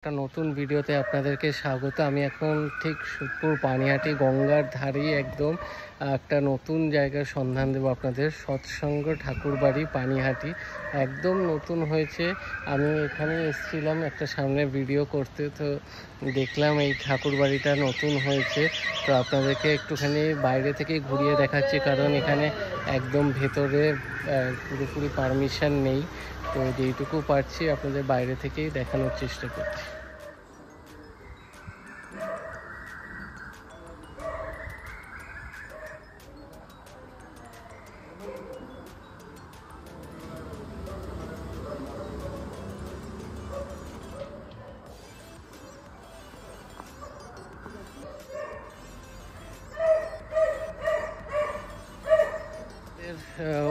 একটা নতুন ভিডিওতে আপনাদেরকে স্বাগত। আমি এখন ঠিক সুদপুর পানিহাটি গঙ্গার ধারেই একদম একটা নতুন জায়গার সন্ধান দেবো আপনাদের। সৎসঙ্গ ঠাকুরবাড়ি পানিহাটি একদম নতুন হয়েছে। আমি এখানে এসেছিলাম একটা সামনে ভিডিও করতে, তো দেখলাম এই ঠাকুরবাড়িটা নতুন হয়েছে। তো আপনাদেরকে একটুখানি বাইরে থেকে ঘুরিয়ে দেখাচ্ছি, কারণ এখানে একদম ভেতরে পুরোপুরি পারমিশন নেই। তো যেইটুকু পারছি আপনাদের বাইরে থেকেই দেখানোর চেষ্টা করছি।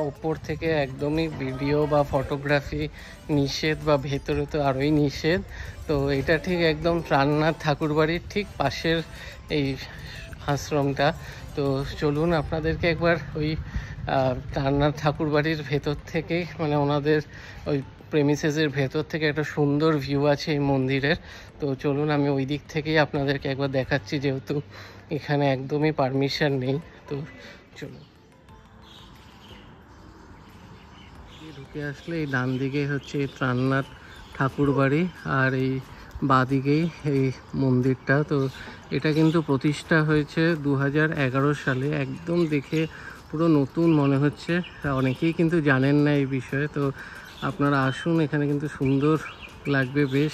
ওপর থেকে একদমই ভিডিও বা ফটোগ্রাফি নিষেধ, বা ভেতরে তো আরোই নিষেধ। তো এটা ঠিক একদম প্রাণনাথ ঠাকুরবাড়ির ঠিক পাশের এই আশ্রমটা। তো চলুন আপনাদেরকে একবার ওই প্রাণনাথ ঠাকুরবাড়ির ভেতর থেকে, মানে ওনাদের ওই প্রেমিসেসের ভেতর থেকে একটা সুন্দর ভিউ আছে এই মন্দিরের। তো চলুন আমি ওই দিক থেকেই আপনাদেরকে একবার দেখাচ্ছি, যেহেতু এখানে একদমই পারমিশন নেই। তো চলুন। ঢুকে আসলে এই ডান দিকে হচ্ছে এই প্রাণনাথ ঠাকুরবাড়ি, আর এই বাঁদিকেই এই মন্দিরটা। তো এটা কিন্তু প্রতিষ্ঠা হয়েছে 2011 সালে। একদম দেখে পুরো নতুন মনে হচ্ছে। অনেকেই কিন্তু জানেন না এই বিষয়ে। তো আপনারা আসুন, এখানে কিন্তু সুন্দর লাগবে বেশ,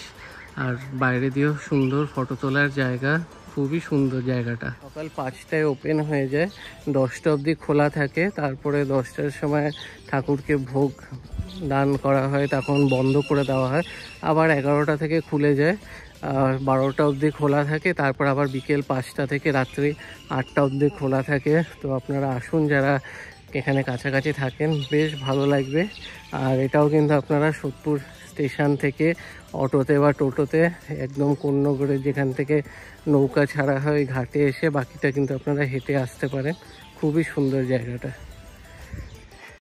আর বাইরে দিয়েও সুন্দর ফটো তোলার জায়গা। খুবই সুন্দর জায়গাটা। সকাল 5টায় ওপেন হয়ে যায়, 10টা অবধি খোলা থাকে। তারপরে 10টার সময় ঠাকুরকে ভোগ দান করা হয়, তখন বন্ধ করে দেওয়া হয়। আবার 11টা থেকে খুলে যায়, 12টা অবধি খোলা থাকে। তারপর আবার বিকেল 5টা থেকে রাত্রি 8টা অবধি খোলা থাকে। তো আপনারা আসুন, যারা এখানে কাছাকাছি থাকেন, বেশ ভালো লাগবে। আর এটাও কিন্তু আপনারা সোদপুর স্টেশন থেকে অটোতে বা টোটোতে একদম কোন্নগরে, যেখান থেকে নৌকা ছাড়া হয়, ঘাটে এসে বাকিটা কিন্তু আপনারা হেঁটে আসতে পারেন। খুবই সুন্দর জায়গাটা।